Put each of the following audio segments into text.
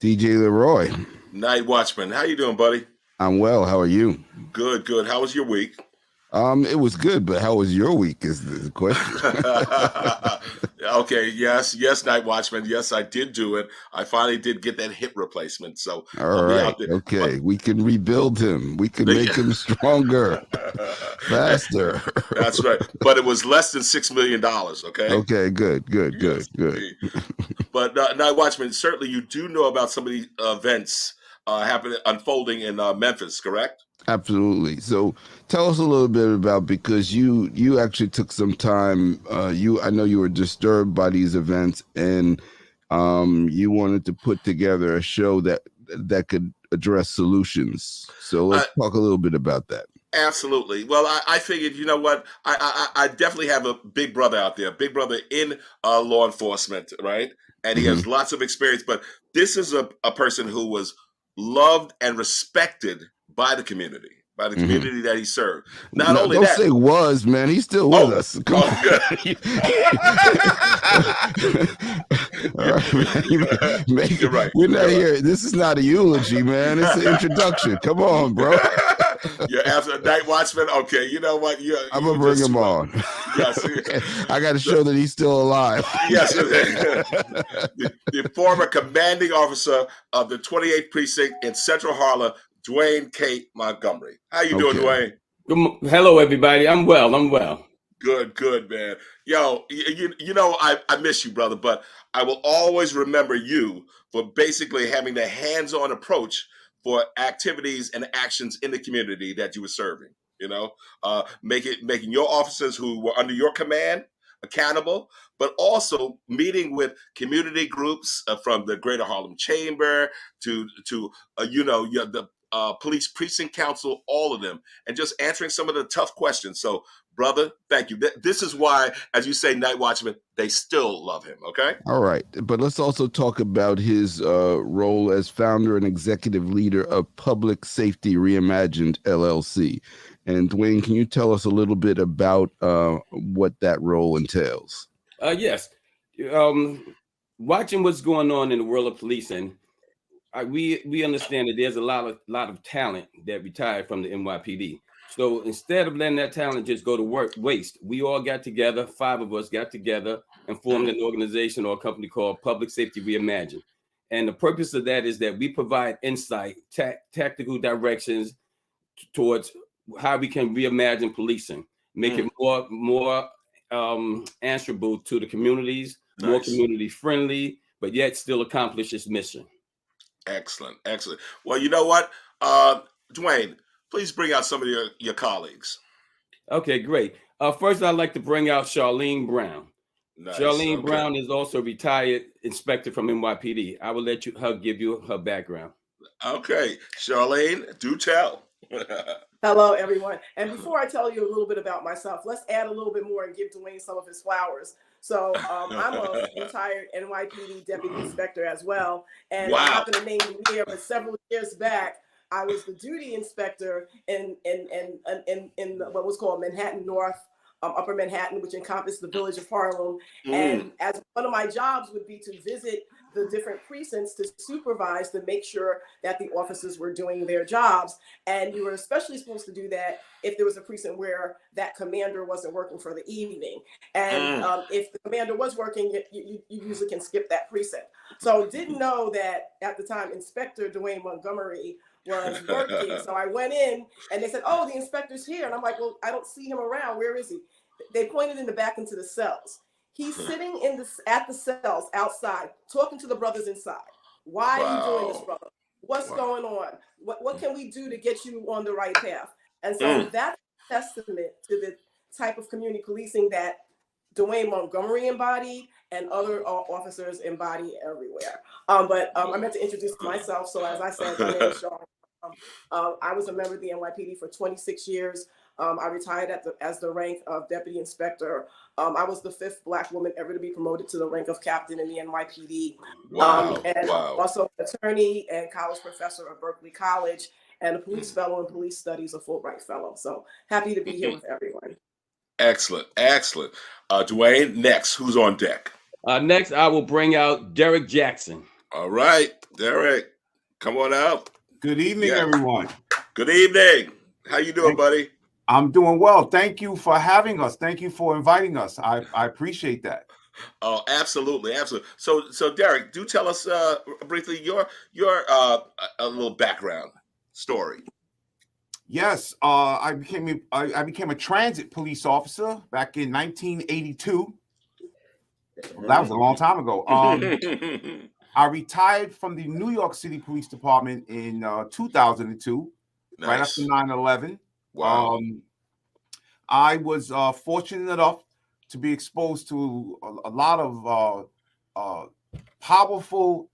DJ LeRoy. Night Watchman, how you doing, buddy? I'm well. How are you? Good, good. How was your week? It was good, but how was your week is the question. Okay, yes, Night Watchman. Yes, I did do it. I finally did get that hip replacement. So all right, okay, but we can rebuild him. We can make him stronger, faster. That's right. But it was less than $6 million. Okay. Okay, good. But Night Watchman, certainly you do know about some of the events unfolding in Memphis, correct? Absolutely. So tell us a little bit about, because you actually took some time. I know you were disturbed by these events, and you wanted to put together a show that could address solutions. So let's talk a little bit about that. Absolutely. Well, I figured, you know what? I definitely have a big brother out there, big brother in law enforcement, right? And he has lots of experience. But this is a person who was loved and respected by the community that he served. Not only don't that, say was, man. He's still with us. Come on. You're right. We're not here. This is not a eulogy, man. It's an introduction. Come on, bro. You're after Night Watchman. Okay, you know what? I'm gonna bring him on. Yes, I got to show that he's still alive. Yes, the former commanding officer of the 28th precinct in Central Harlem, Dwayne K. Montgomery. How you doing, Dwayne? Hello, everybody. I'm well. Good, man. Yo, you know, I miss you, brother, but I will always remember you for basically having the hands-on approach for activities and actions in the community that you were serving. You know, making your officers who were under your command accountable, but also meeting with community groups from the Greater Harlem Chamber to the police precinct council, all of them, and just answering some of the tough questions. So, brother, thank you. This is why, as you say, Night Watchman, they still love him. Okay. All right, but let's also talk about his role as founder and executive leader of Public Safety Reimagined LLC. And Dwayne, can you tell us a little bit about what that role entails? Yes. Watching what's going on in the world of policing, we understand that there's a lot of talent that retired from the NYPD. So instead of letting that talent just go to waste, we all got together, 5 of us got together and formed an organization or a company called Public Safety Reimagined. And the purpose of that is that we provide insight, tactical directions towards how we can reimagine policing, make it more answerable to the communities, more community friendly, but yet still accomplish its mission. Excellent. Well, you know what, Dwayne, please bring out some of your colleagues. Okay, great. First, I'd like to bring out Charlane Brown. Nice. Charlane Brown is also a retired inspector from NYPD. I will let her give you her background. Okay, Charlane, do tell. Hello, everyone. And before I tell you a little bit about myself, let's add a little bit more and give Dwayne some of his flowers. So I'm a retired NYPD deputy inspector as well. And I'm not going to name you here, but several years back, I was the duty inspector in what was called Manhattan North, Upper Manhattan, which encompassed the village of Harlem. And as one of my jobs would be to visit the different precincts to supervise, to make sure that the officers were doing their jobs. And you were especially supposed to do that if there was a precinct where that commander wasn't working for the evening. And if the commander was working, you usually can skip that precinct. So didn't know that at the time, Inspector Dwayne Montgomery was working. So I went in and they said, oh, the inspector's here. And I'm like, well, I don't see him around. Where is he? They pointed in the back into the cells. He's sitting at the cells outside, talking to the brothers inside. Why are you doing this, brother? What's going on? What can we do to get you on the right path? And so that's a testament to the type of community policing that Dwayne Montgomery embodied and other officers embody everywhere. But I meant to introduce myself. So as I said, my name is Sean. I was a member of the NYPD for 26 years. I retired as the rank of deputy inspector. I was the 5th Black woman ever to be promoted to the rank of captain in the NYPD. Wow. And Wow. also an attorney and college professor at Berkeley College, and a police fellow in police studies, a Fulbright fellow. So happy to be here with everyone. Excellent. Excellent. Dwayne, next, who's on deck? Next, I will bring out Derek Jackson. All right, Derek, come on out. Good evening, Yeah. everyone. Good evening. How you doing, buddy? I'm doing well. Thank you for having us. Thank you for inviting us. I appreciate that. Oh, absolutely, absolutely. So Derek, do tell us briefly your a little background story. Yes, I became a transit police officer back in 1982. That was a long time ago. I retired from the New York City Police Department in 2002, Nice. right after 9/11. Wow. I was fortunate enough to be exposed to a lot of powerful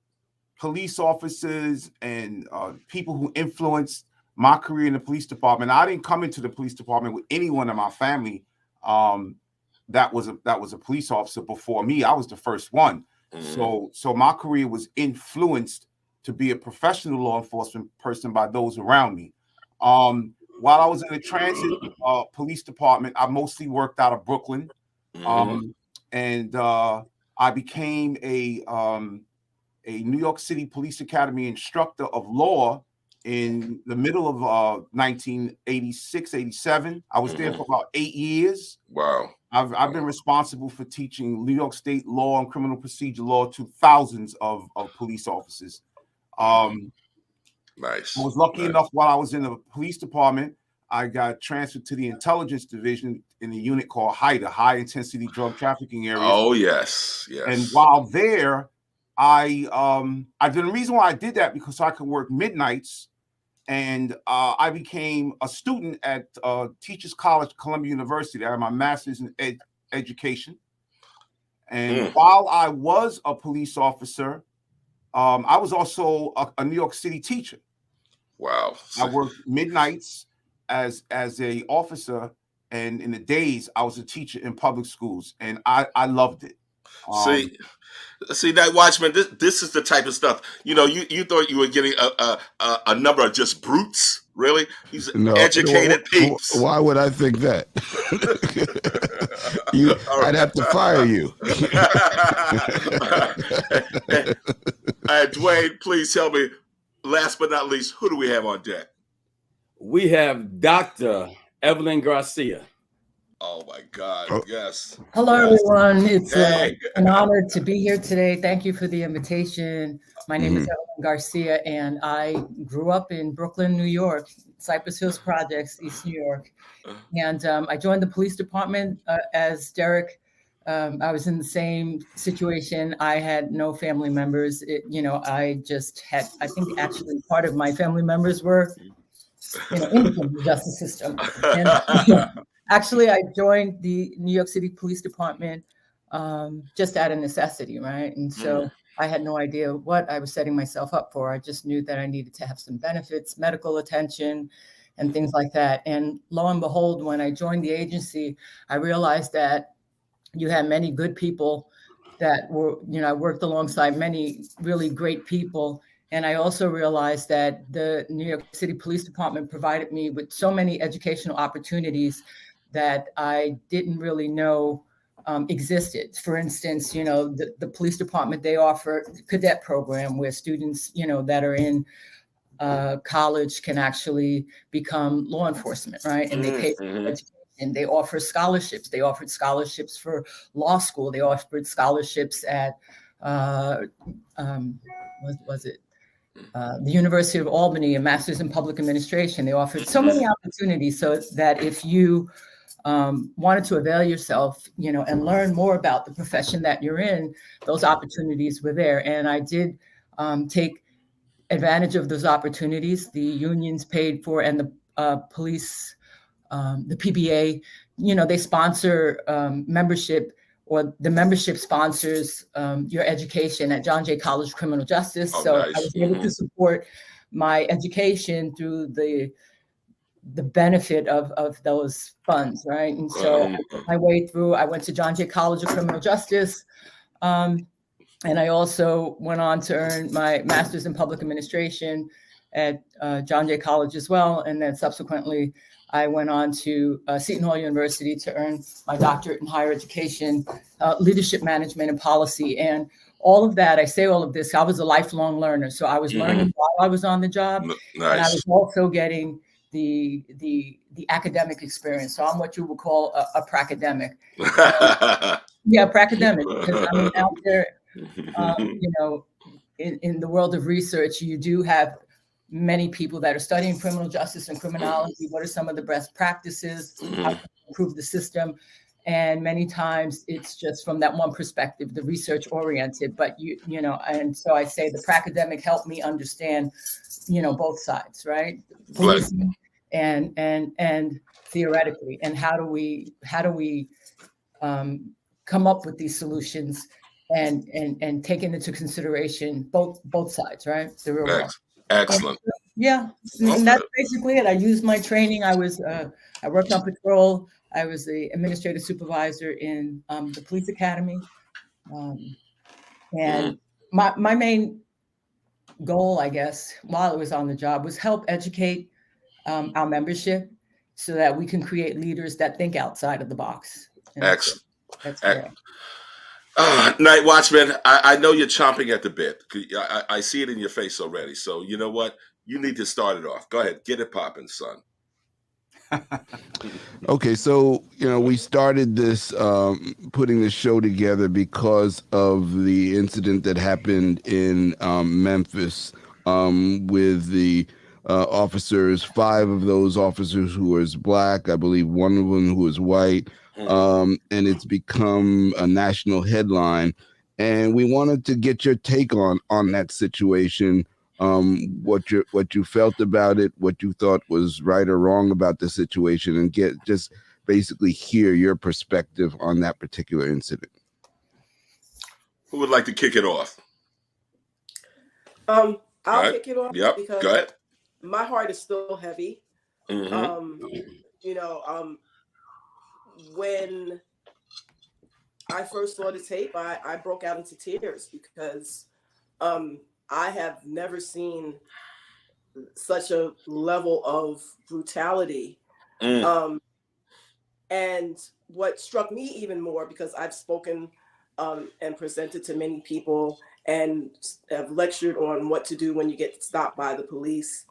police officers and people who influenced my career in the police department. I didn't come into the police department with anyone in my family that was a police officer before me. I was the first one. So my career was influenced to be a professional law enforcement person by those around me. While I was in the transit police department, I mostly worked out of Brooklyn, and I became a New York City Police Academy instructor of law in the middle of 1986, 87. I was there for about 8 years. Wow. I've been responsible for teaching New York State law and criminal procedure law to thousands of police officers. Nice. I was lucky enough while I was in the police department, I got transferred to the intelligence division in a unit called HIDTA, High Intensity Drug Trafficking Area. Oh, yes. Yes. And while there, the reason why I did that because I could work midnights, and I became a student at Teachers College, Columbia University. I had my master's in education. And while I was a police officer, I was also a New York City teacher. Wow. I worked midnights as a officer, and in the days I was a teacher in public schools, and I loved it. See, NightWatchman, this is the type of stuff. You thought you were getting a number of just brutes, really? These educated peeps. Why would I think that? I'd have to fire you. Dwayne, please tell me, last but not least, who do we have on deck? We have Dr. Evelyn Garcia. Oh my God! Yes. Hello, yes. everyone. It's an honor to be here today. Thank you for the invitation. My name is Evelyn Garcia, and I grew up in Brooklyn, New York, Cypress Hills Projects, East New York. And I joined the police department as Derek. I was in the same situation. I had no family members. I just had, I think actually part of my family members were, in the justice system. And, actually, I joined the New York City Police Department just out of necessity, right? And so I had no idea what I was setting myself up for. I just knew that I needed to have some benefits, medical attention, and things like that. And lo and behold, when I joined the agency, I realized that you had many good people that were, I worked alongside many really great people. And I also realized that the New York City Police Department provided me with so many educational opportunities that I didn't really know existed. For instance, the police department, they offer a cadet program where students, that are in college can actually become law enforcement, right? And they pay for education. They offer scholarships. They offered scholarships for law school. They offered scholarships at, the University of Albany, a master's in public administration. They offered so many opportunities so that if you wanted to avail yourself, and learn more about the profession that you're in, those opportunities were there. And I did take advantage of those opportunities. The unions paid for, and the police, the PBA, they sponsor membership, or the membership sponsors your education at John Jay College of Criminal Justice. Oh, so nice. I was able to support my education through the the benefit of those funds, right? And so I worked my way through. I went to John Jay College of Criminal Justice, and I also went on to earn my master's in public administration at John Jay College as well. And then subsequently, I went on to Seton Hall University to earn my doctorate in higher education, leadership management and policy. And all of that, I say all of this, I was a lifelong learner. So I was learning while I was on the job. Nice. And I was also getting the academic experience. So I'm what you would call a pracademic. Yeah, pracademic. Because I mean, out there, you know, in the world of research, you do have many people that are studying criminal justice and criminology. What are some of the best practices? How to improve the system? And many times it's just from that one perspective, the research oriented. But you know, and so I say the pracademic helped me understand, you know, both sides, right? Policing and theoretically, and how do we come up with these solutions and taking into consideration both sides, right? The real world. Excellent. Yeah, and that's basically it. I used my training. I worked on patrol. I was the administrative supervisor in the police academy, and my main goal, I guess, while I was on the job, was help educate our membership so that we can create leaders that think outside of the box. Excellent. That's correct. Night Watchman, I know you're chomping at the bit. I see it in your face already. So you know what? You need to start it off. Go ahead. Get it popping, son. Okay, so you know we started this putting this show together because of the incident that happened in Memphis with the officers. 5 of those officers who was black, I believe 1 of them who was white, and it's become a national headline. And we wanted to get your take on that situation. What you felt about it, what you thought was right or wrong about the situation, and just basically hear your perspective on that particular incident. Who would like to kick it off? I'll kick it off. Yep. Because Go ahead. my heart is still heavy. You know, when I first saw the tape, I broke out into tears because I have never seen such a level of brutality. And what struck me even more, because I've spoken and presented to many people and have lectured on what to do when you get stopped by the police.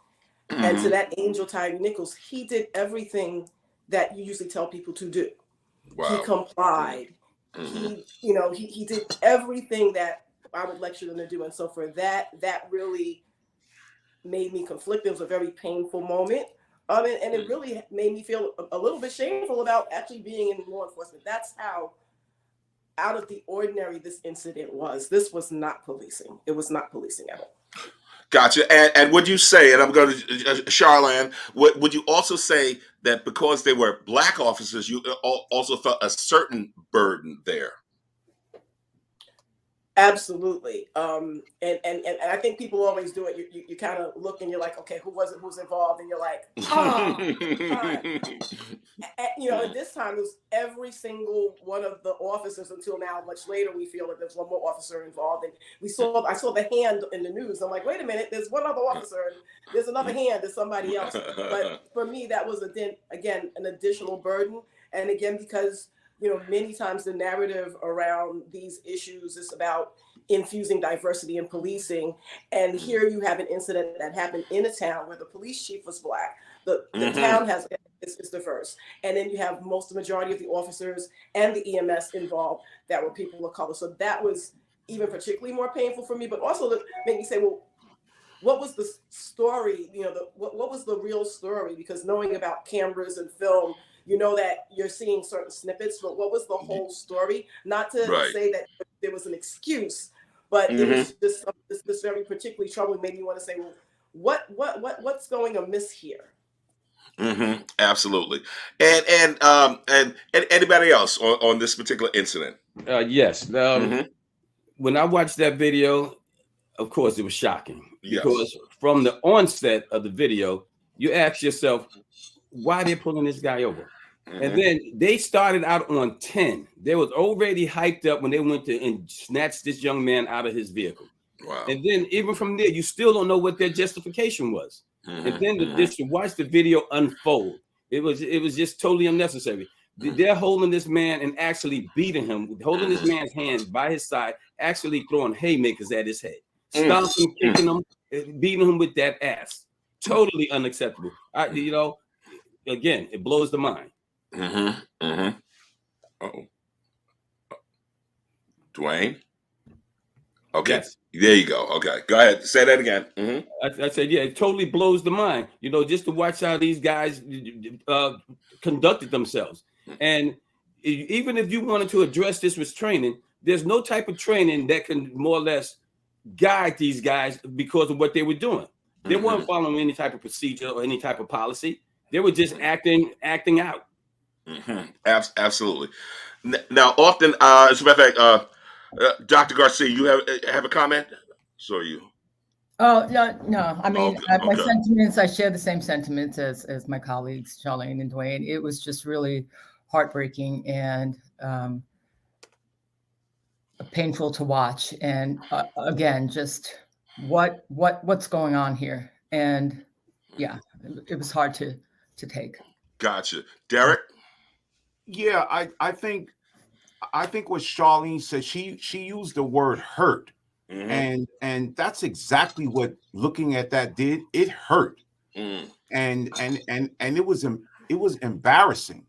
And to that angel, Tyre Nichol, he did everything that you usually tell people to do. Wow. He complied. He did everything that I would lecture them to do. And so for that really made me conflicted. It was a very painful moment. And it really made me feel a little bit shameful about actually being in law enforcement. That's how out of the ordinary this incident was. This was not policing. It was not policing at all. Gotcha. And would you say, and I'm going to, Charlane, would you also say that because they were black officers, you also felt a certain burden there? Absolutely. And I think people always do it. You kind of look and you're like, okay, who's involved? And you're like, you know, at this time it was every single one of the officers until now. Much later, we feel that there's one more officer involved. And I saw the hand in the news. I'm like, wait a minute, there's one other officer. And there's another hand. There's somebody else. But for me, that was again an additional burden. And again, because you know, many times the narrative around these issues is about infusing diversity in policing. And here you have an incident that happened in a town where the police chief was black. The town is diverse. And then you have the majority of the officers and the EMS involved that were people of color. So that was even particularly more painful for me, but also to make me say, well, what was the story? You know, what was the real story? Because knowing about cameras and film, you know that you're seeing certain snippets, but what was the whole story? Not to say that there was an excuse, but it was just this very particularly troubling, made me want to say, well, what's going amiss here? Absolutely. And anybody else on this particular incident? Yes. When I watched that video, of course, it was shocking because from the onset of the video, you ask yourself, why they're pulling this guy over. Mm-hmm. And then they started out on 10. They was already hyped up when they went to and snatched this young man out of his vehicle. Wow. And then even from there, you still don't know what their justification was. Mm-hmm. And then just to watch the video unfold, it was just totally unnecessary. They're holding this man and actually beating him, holding this man's hands by his side, actually throwing haymakers at his head, stomping, kicking him, beating him with that ass. Totally unacceptable. Again, it blows the mind. Mm-hmm. Mm-hmm. Uh-oh. Dwayne? Okay. Yes. There you go. Okay. Go ahead. Say that again. Mm-hmm. I said, yeah, it totally blows the mind, just to watch how these guys conducted themselves. And even if you wanted to address this with training, there's no type of training that can more or less guide these guys because of what they were doing. They weren't following any type of procedure or any type of policy. They were just acting out. Mm-hmm. Absolutely. Now, often, as a matter of fact, Dr. Garcia, you have a comment? So you. Oh, no. I mean, my Okay. sentiments, I share the same sentiments as my colleagues, Charlane and Dwayne. It was just really heartbreaking and painful to watch. And again, just what's going on here. And yeah, it was hard to take. Gotcha. Derek? Yeah, I think what Charlene said, she used the word hurt. Mm-hmm. And that's exactly what looking at that did. It hurt. Mm. And it was embarrassing.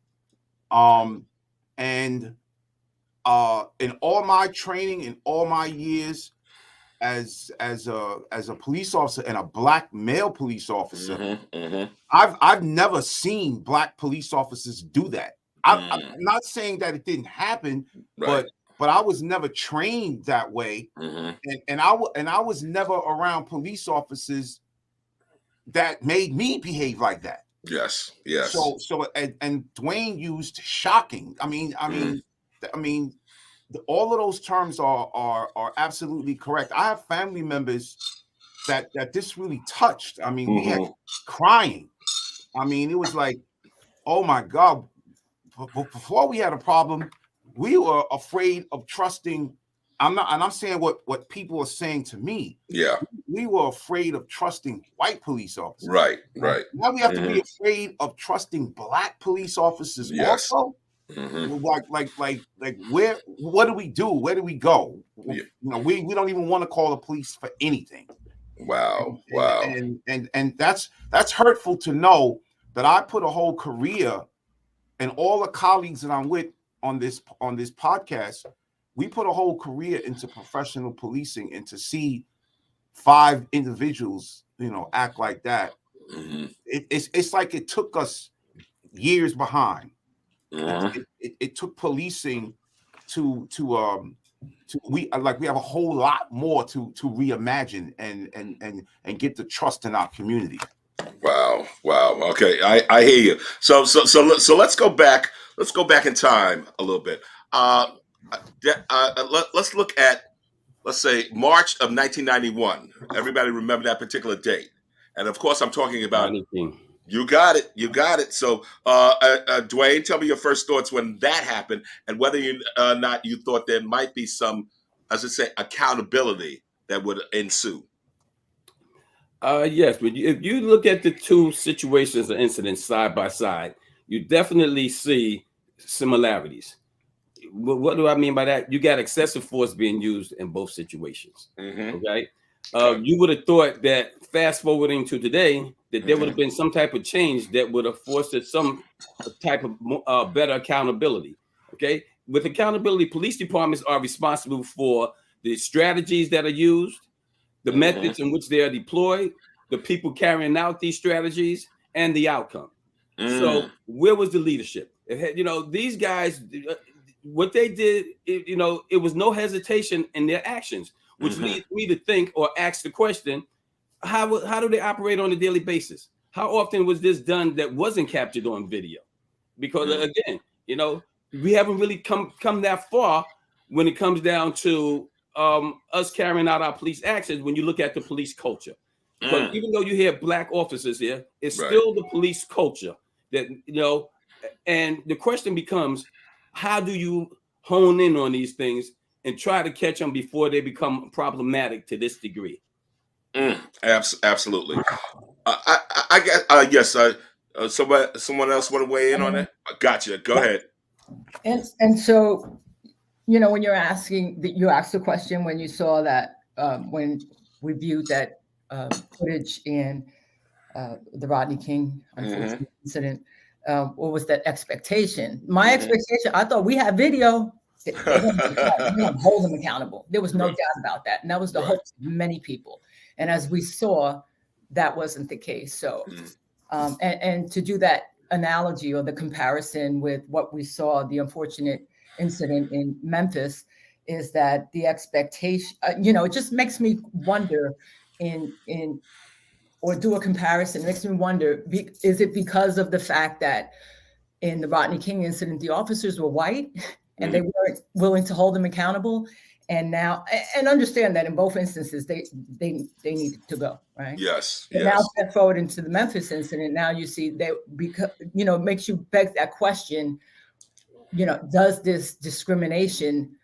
And in all my training, in all my years as a police officer and a Black male police officer, Mm-hmm. Mm-hmm. I've never seen Black police officers do that. I'm not saying that it didn't happen, Right. but I was never trained that way, Mm-hmm. and I was never around police officers that made me behave like that. Yes. So and Dwayne used shocking. I mean, all of those terms are absolutely correct. I have family members that this really touched. I mean, we had crying. I mean, it was like, oh my God. Before we had a problem, we were afraid of trusting. I'm saying what people are saying to me. Yeah. We were afraid of trusting white police officers. Right. Now we have to be afraid of trusting Black police officers also. Mm-hmm. Like what do we do? Where do we go? Yeah. We don't even want to call the police for anything. Wow. And that's hurtful to know that I put a whole career, and all the colleagues that I'm with on this podcast, we put a whole career into professional policing, and to see 5 individuals, act like that, it's like it took us years behind. Mm-hmm. It took policing to we have a whole lot more to reimagine and get the trust in our community. Wow. Okay, I hear you. So let's go back. Let's go back in time a little bit. Let's look at, let's say, March of 1991. Everybody remember that particular date, and of course, I'm talking about. You got it. So, Dwayne, tell me your first thoughts when that happened, and whether you not you thought there might be some, as I say, accountability that would ensue. Yes, but if you look at the two situations or incidents side by side, you definitely see similarities. What do I mean by that? You got excessive force being used in both situations. Mm-hmm. Okay. You would have thought that fast forwarding to today, that there would have been some type of change that would have fostered some type of better accountability. Okay. With accountability, police departments are responsible for the strategies that are used, the methods in which they are deployed, the people carrying out these strategies, and the outcome. So where was the leadership? These guys, what they did, it was no hesitation in their actions, which leads me to think or ask the question, how do they operate on a daily basis? How often was this done that wasn't captured on video? Because again, we haven't really come that far when it comes down to us carrying out our police actions when you look at the police culture. Because even though you hear Black officers here, it's still the police culture. that, and the question becomes, how do you hone in on these things and try to catch them before they become problematic to this degree? Absolutely. I guess, yes. Someone else want to weigh in on that? Gotcha. Go ahead. And so, when you asked the question when you saw that, when we viewed that footage in the Rodney King unfortunate incident, what was that expectation? My expectation, I thought we had video. We're going to hold them accountable. There was no doubt about that. And that was the hope of many people. And as we saw, that wasn't the case. So, and to do that analogy or the comparison with what we saw, the unfortunate incident in Memphis, is that the expectation, it just makes me wonder or do a comparison. It makes me wonder, is it because of the fact that in the Rodney King incident, the officers were white and they weren't willing to hold them accountable? And now, and understand that in both instances, they needed to go, right? Yes. But now step forward into the Memphis incident. Now you see because it makes you beg that question. Does this discrimination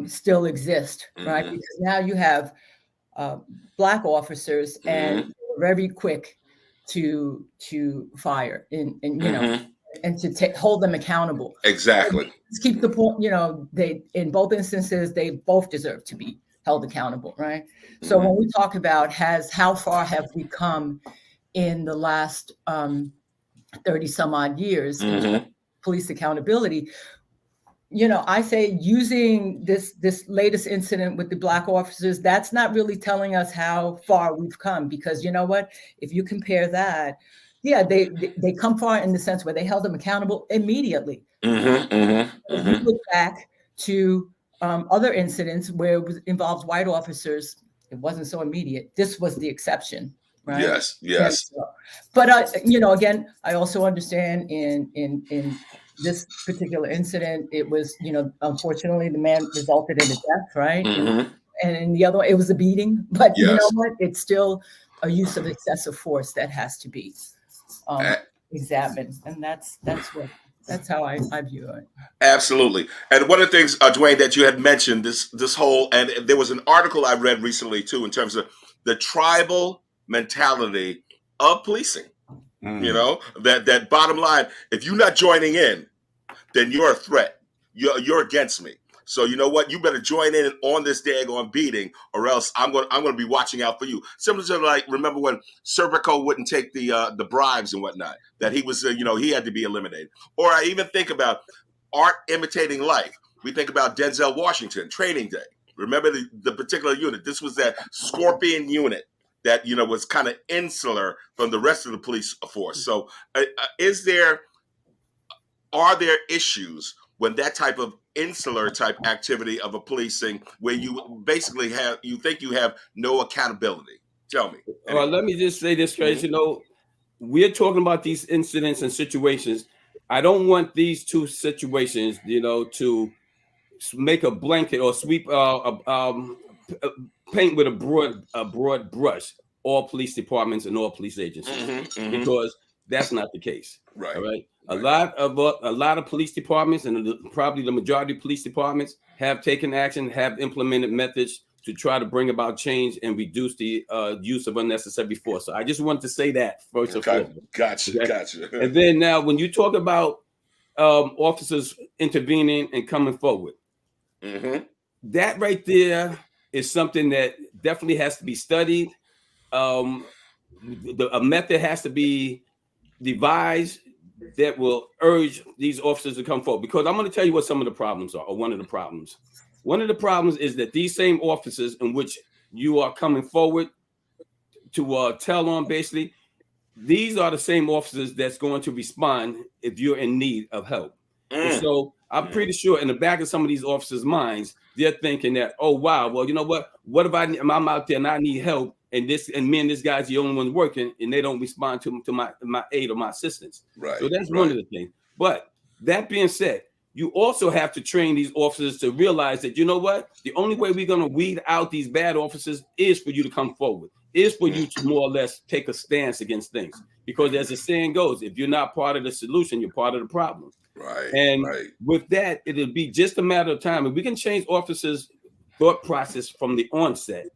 still exist, right? Because now you have Black officers and very quick to fire and to hold them accountable. Exactly. Let's keep the point, they, in both instances, they both deserve to be held accountable, right? So when we talk about how far have we come in the last 30 some odd years in police accountability, I say using this latest incident with the Black officers, that's not really telling us how far we've come, because you know what? If you compare that, they come far in the sense where they held them accountable immediately. If you look back to other incidents where it involved white officers, it wasn't so immediate. This was the exception, right? Yes. But again, I also understand in this particular incident, it was, unfortunately, the man resulted in a death, right? And in the other one, it was a beating. But you know what? It's still a use of excessive force that has to be examined, and that's how I view it. Absolutely. And one of the things, Dwayne, that you had mentioned, this whole, and there was an article I read recently too, in terms of the tribal mentality of policing. That bottom line, if you're not joining in, then you're a threat. You're against me. So you know what? You better join in on this daggone beating, or else I'm going to be watching out for you. Similar to remember when Serpico wouldn't take the bribes and whatnot, that he was he had to be eliminated. Or I even think about art imitating life. We think about Denzel Washington, Training Day. Remember the particular unit? This was that Scorpion unit that was kind of insular from the rest of the police force. So are there issues when that type of insular type activity of a policing where you basically have no accountability? Tell me. Let me just say this, Trace. We're talking about these incidents and situations. I don't want these two situations, to make a blanket or sweep paint with a broad brush all police departments and all police agencies, because that's not the case. Right. All right. A lot of police departments, and probably the majority of police departments, have taken action, have implemented methods to try to bring about change and reduce the use of unnecessary force. So I just wanted to say that first and foremost. Gotcha. And then now, when you talk about officers intervening and coming forward, that right there is something that definitely has to be studied. A method has to be devised that will urge these officers to come forward, because I'm going to tell you what some of the problems are, or one of the problems. One of the problems is that these same officers in which you are coming forward to tell on, basically, these are the same officers that's going to respond if you're in need of help. And so I'm pretty sure in the back of some of these officers' minds, they're thinking that, oh, wow, well, you know what? What if I'm out there and I need help, and me and this guy's the only one working, and they don't respond to my aid or my assistance. Right. So that's one of the things. But that being said, you also have to train these officers to realize that, you know what? The only way we're going to weed out these bad officers is for you to come forward, is for you to more or less take a stance against things. Because as the saying goes, if you're not part of the solution, you're part of the problem. Right. And right. with that, it'll be just a matter of time. If we can change officers' thought process from the onset,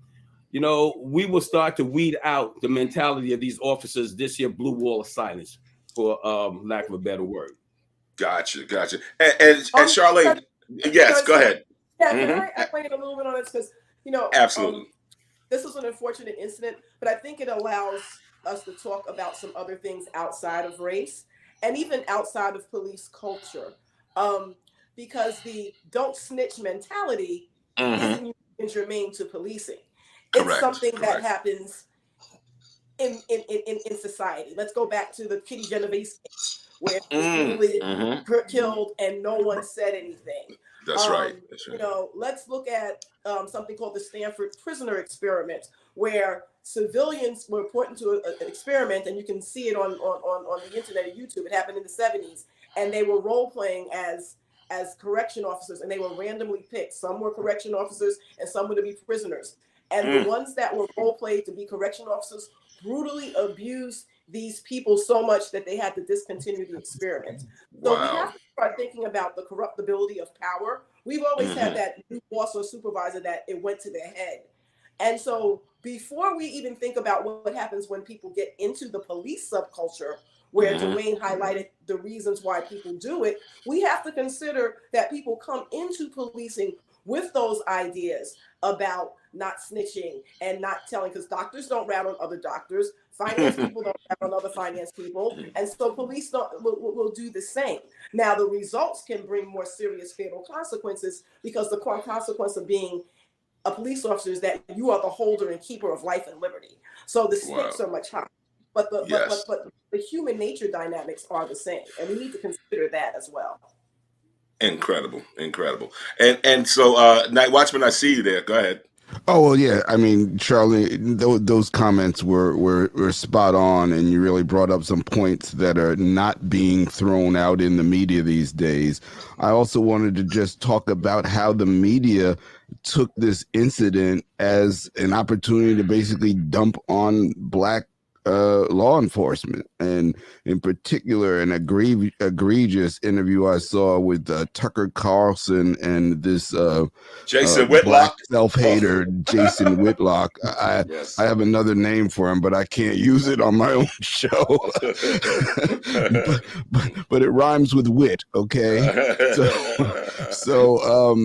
we will start to weed out the mentality of these officers, this here blue wall of silence, for lack of a better word. Gotcha. And Charlane, yes, go ahead. Yeah, can I weigh in a little bit on this? Because, absolutely. This was an unfortunate incident, but I think it allows us to talk about some other things outside of race and even outside of police culture. Because the don't snitch mentality isn't germane to policing. It's something that happens in society. Let's go back to the Kitty Genovese case, where he was killed and no one said anything. That's right. Let's look at something called the Stanford prisoner experiment, where civilians were put into an experiment, and you can see it on the internet or YouTube. It happened in the 70s, and they were role playing as correction officers, and they were randomly picked. Some were correction officers, and some were to be prisoners. And the ones that were role played to be correction officers brutally abused these people so much that they had to discontinue the experiment. So we have to start thinking about the corruptibility of power. We've always had that new boss or supervisor that it went to their head. And so before we even think about what happens when people get into the police subculture, where Dwayne highlighted the reasons why people do it, we have to consider that people come into policing with those ideas about not snitching and not telling, because doctors don't rat on other doctors, finance people don't rat on other finance people, and so police will do the same. Now, the results can bring more serious fatal consequences, because the consequence of being a police officer is that you are the holder and keeper of life and liberty. So the stakes are much higher. But the human nature dynamics are the same, and we need to consider that as well. Incredible. And so, NightWatchman, I see you there. Go ahead. Oh, well, yeah. I mean, Charlie, those comments were spot on, and you really brought up some points that are not being thrown out in the media these days. I also wanted to just talk about how the media took this incident as an opportunity to basically dump on Black law enforcement, and in particular an egregious interview I saw with Tucker Carlson and this Jason Whitlock, self-hater Jason Whitlock. I have another name for him, but I can't use it on my own show. but it rhymes with wit, okay? So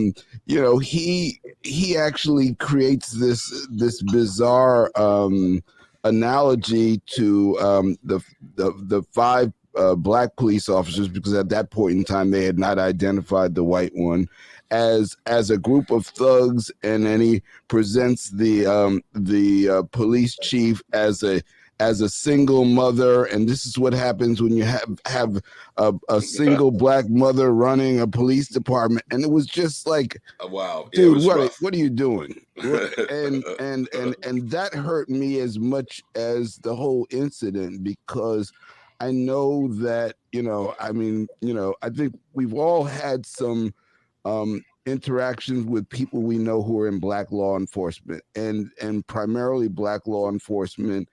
he actually creates this bizarre analogy to the 5 Black police officers, because at that point in time they had not identified the white one, as a group of thugs, and then he presents the police chief as a single mother, and this is what happens when you have a single Black mother running a police department. And it was just like, wow, dude, what are you doing? and that hurt me as much as the whole incident, because I know that I think we've all had some interactions with people we know who are in Black law enforcement, and primarily Black law enforcement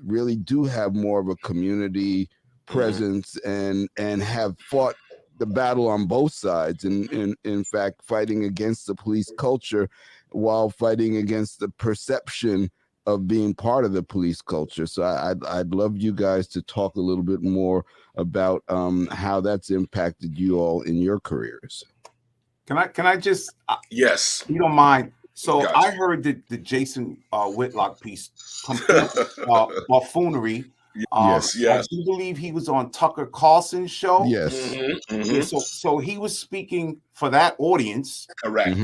really do have more of a community presence and have fought the battle on both sides, and in fact fighting against the police culture while fighting against the perception of being part of the police culture. So I'd love you guys to talk a little bit more about how that's impacted you all in your careers. Can I just yes, if you don't mind. So gotcha. I heard the Jason Whitlock piece, complete buffoonery. Yes. I do believe he was on Tucker Carlson's show. Yes. Yeah, so he was speaking for that audience. Correct.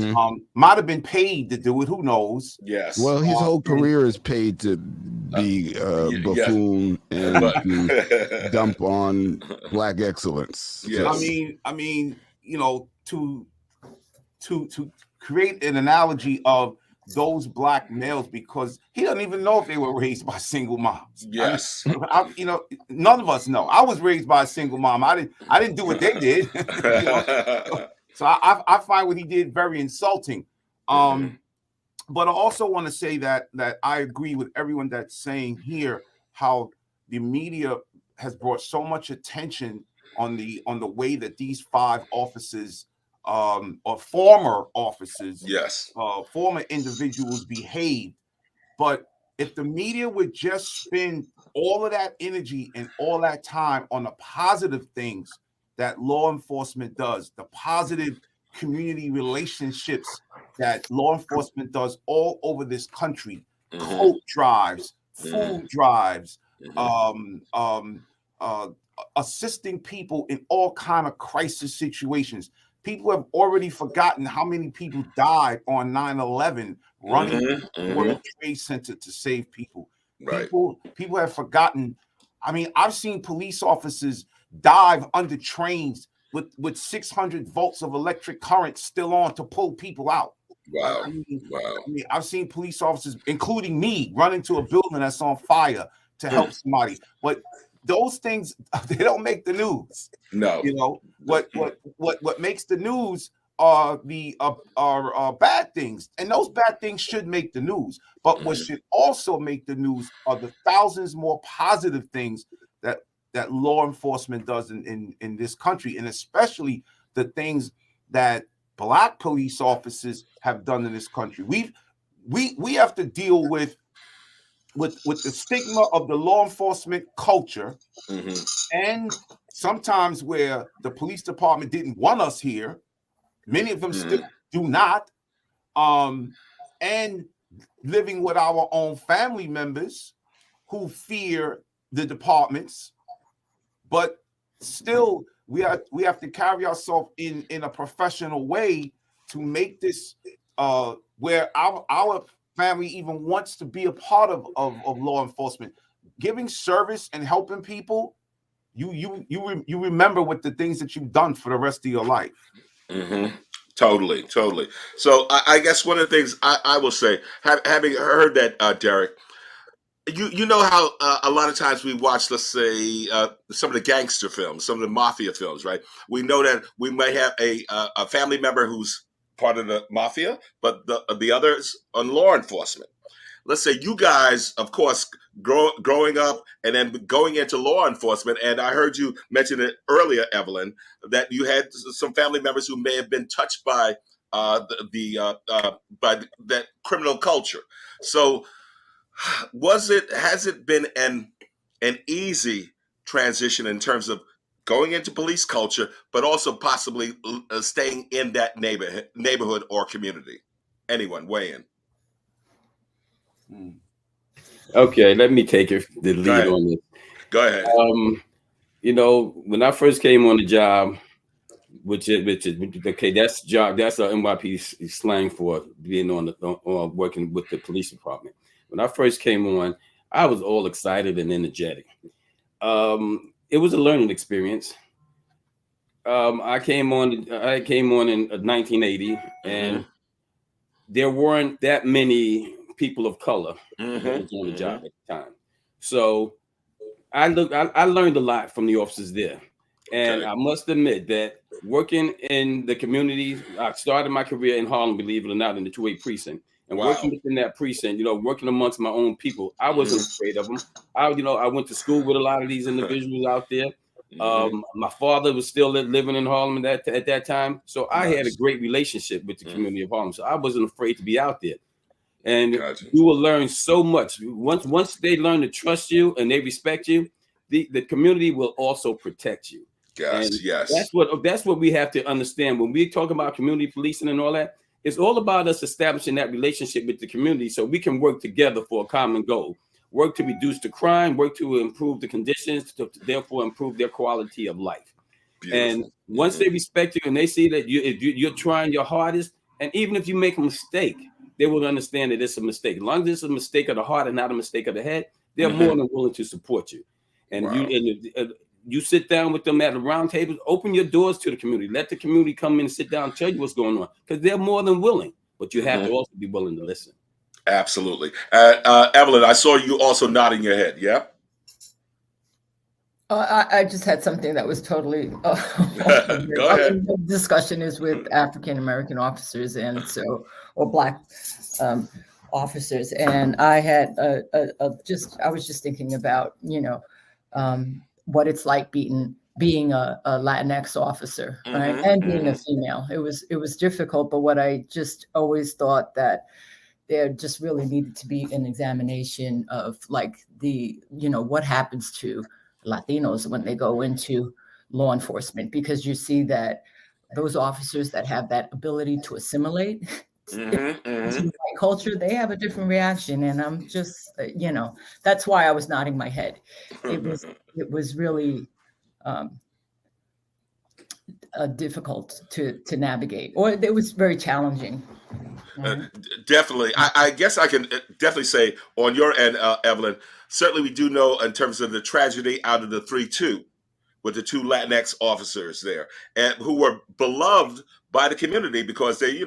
Might have been paid to do it. Who knows? Yes. Well, his whole career is paid to be buffoon and to dump on Black excellence. Yes. I mean, to create an analogy of those Black males, because he doesn't even know if they were raised by single moms. Yes. None of us know. I was raised by a single mom. I didn't do what they did. So I find what he did very insulting. But I also want to say that I agree with everyone that's saying here how the media has brought so much attention on the way that these 5 officers or former officers, Yes. former individuals behaved. But if the media would just spend all of that energy and all that time on the positive things that law enforcement does, the positive community relationships that law enforcement does all over this country, coat drives, food drives, assisting people in all kind of crisis situations. People have already forgotten how many people died on 9/11 running to the World Trade Center to save people. Right. People have forgotten. I mean, I've seen police officers dive under trains with 600 volts of electric current still on to pull people out. Wow. I mean, I've seen police officers, including me, run into a building that's on fire to help somebody. But those things, they don't make the news. No. You know, what makes the news are the bad things, and those bad things should make the news. But what should also make the news are the thousands more positive things that law enforcement does in this country, and especially the things that Black police officers have done in this country. We have to deal with the stigma of the law enforcement culture, and sometimes where the police department didn't want us here. Many of them still do not. And living with our own family members who fear the departments, but still we have to carry ourselves in a professional way to make this where our family even wants to be a part of law enforcement, giving service and helping people. You remember with the things that you've done for the rest of your life. Totally. So I guess one of the things I will say, having heard that, Derek, you know how a lot of times we watch, let's say, some of the gangster films, some of the mafia films, right? We know that we might have a family member who's part of the mafia, but the others on law enforcement. Let's say you guys, of course, growing up and then going into law enforcement, and I heard you mention it earlier, Evelyn, that you had some family members who may have been touched by by that criminal culture. So, has it been an easy transition in terms of going into police culture, but also possibly staying in that neighborhood or community? Anyone weigh in? Okay, let me take the lead on this. Go ahead. You know, when I first came on the job, which is okay, that's job. That's a NYPD slang for being working with the police department. When I first came on, I was all excited and energetic. It was a learning experience. I came on in 1980, and there weren't that many people of color that was on the job at the time. So I learned a lot from the officers there. And I must admit that working in the community, I started my career in Harlem, believe it or not, in the 2A precinct. And working within that precinct, you know, working amongst my own people, I wasn't afraid of them. I went to school with a lot of these individuals out there. My father was still living in Harlem at that time. So I had a great relationship with the community of Harlem. So I wasn't afraid to be out there. And you will learn so much. Once they learn to trust you and they respect you, the community will also protect you. Yes. That's what we have to understand. When we talk about community policing and all that, it's all about us establishing that relationship with the community so we can work together for a common goal. Work to reduce the crime, work to improve the conditions, to therefore improve their quality of life. Beautiful. And once they respect you and they see that you're trying your hardest, and even if you make a mistake, they will understand that it's a mistake. As long as it's a mistake of the heart and not a mistake of the head, they're more than willing to support you. And you sit down with them at the round tables, open your doors to the community. Let the community come in and sit down and tell you what's going on, because they're more than willing, but you have to also be willing to listen. Absolutely. Evelyn, I saw you also nodding your head. Yeah. I just had something that was totally Go ahead. The discussion is with African American officers or Black officers, and I had I was just thinking about what it's like being a Latinx officer, right, and being a female. It was difficult, but what I just always thought that there just really needed to be an examination of like what happens to Latinos when they go into law enforcement, because you see that those officers that have that ability to assimilate into the white culture, they have a different reaction. And I'm just, that's why I was nodding my head. It was really difficult to navigate, or it was very challenging. Definitely. I guess I can definitely say on your end, Evelyn, certainly we do know in terms of the tragedy out of the 3-2 with the 2 Latinx officers there, and who were beloved by the community because they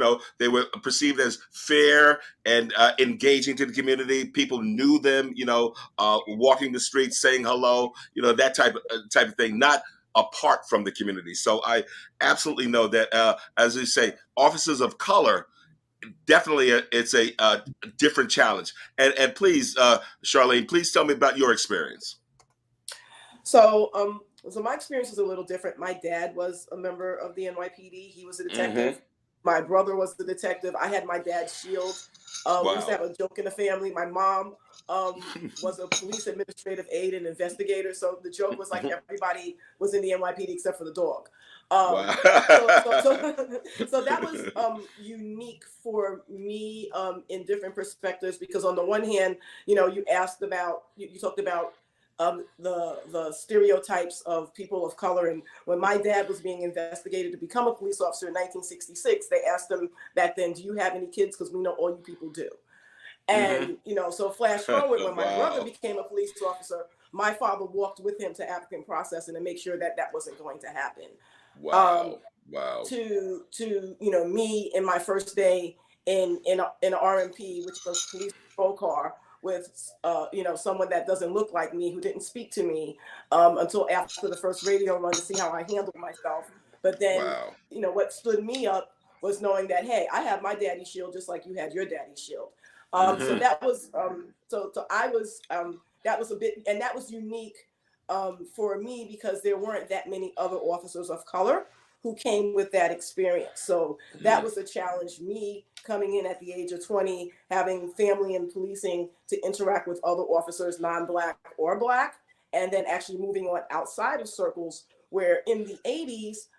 were perceived as fair and engaging to the community. People knew them, walking the streets, saying hello, that type of thing, not apart from the community. So I absolutely know that, as you say, officers of color, definitely it's a different challenge. And please, Charlane, please tell me about your experience. So my experience was a little different. My dad was a member of the NYPD. He was a detective. My brother was the detective. I had my dad's shield. We used to have a joke in the family. My mom was a police administrative aide and investigator. So the joke was like everybody was in the NYPD except for the dog. So that was unique for me in different perspectives, because on the one hand, you asked about, you talked about the stereotypes of people of color. And when my dad was being investigated to become a police officer in 1966, they asked him back then, do you have any kids? Because we know all you people do. And, so flash forward, when my brother became a police officer, my father walked with him to applicant processing to make sure that that wasn't going to happen. To me in my first day in an RMP, which was police patrol car, with someone that doesn't look like me, who didn't speak to me until after the first radio run to see how I handled myself. But then what stood me up was knowing that, hey, I have my daddy's shield just like you had your daddy's shield. So that was that was a bit, and that was unique for me, because there weren't that many other officers of color who came with that experience. So that was a challenge, me coming in at the age of 20, having family in policing, to interact with other officers, non-Black or Black, and then actually moving on outside of circles where in the 80s,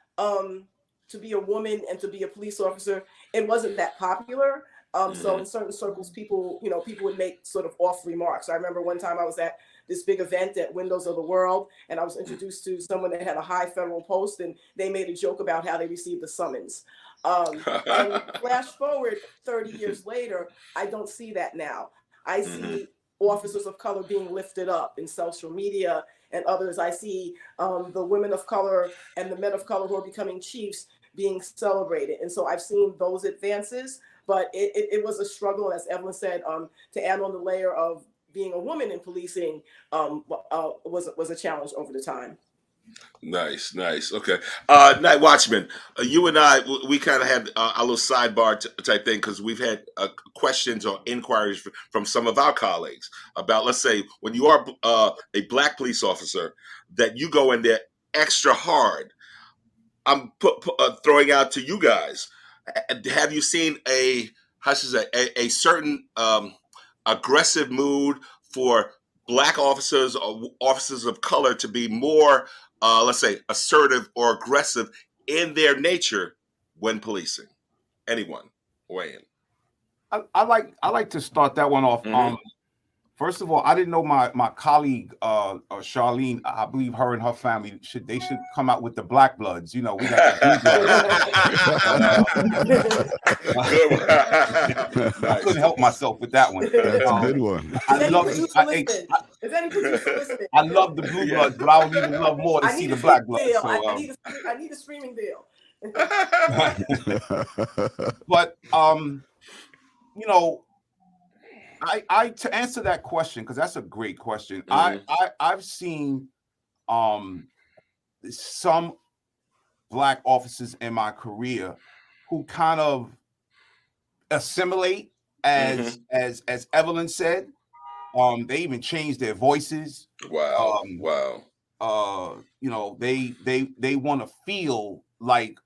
to be a woman and to be a police officer, it wasn't that popular. So in certain circles, people would make sort of off remarks. I remember one time I was at this big event at Windows of the World, and I was introduced to someone that had a high federal post, and they made a joke about how they received the summons. And flash forward 30 years later, I don't see that now. I see officers of color being lifted up in social media and others. I see the women of color and the men of color who are becoming chiefs being celebrated. And so I've seen those advances, but it was a struggle, as Evelyn said, to add on the layer of being a woman in policing was a challenge over the time. Nice. Okay. NightWatchman, you and I, we kind of had a little sidebar type thing, because we've had questions or inquiries from some of our colleagues about, let's say, when you are a Black police officer, that you go in there extra hard. I'm throwing out to you guys. Have you seen a certain aggressive mood for Black officers or officers of color to be more, let's say, assertive or aggressive in their nature when policing? Anyone weigh in? I like to start that one off. First of all, I didn't know my colleague Charlene. I believe her and her family should come out with the Black Bloods. We got the Blue Bloods. I couldn't help myself with that one. That's a good one. I love the Blue Bloods, but I would even love more to see the Black Bloods. So, I need a streaming deal. But I to answer that question, because that's a great question. I've seen some Black officers in my career who kind of assimilate, as Evelyn said. They even changed their voices. Wow. You know, they want to feel like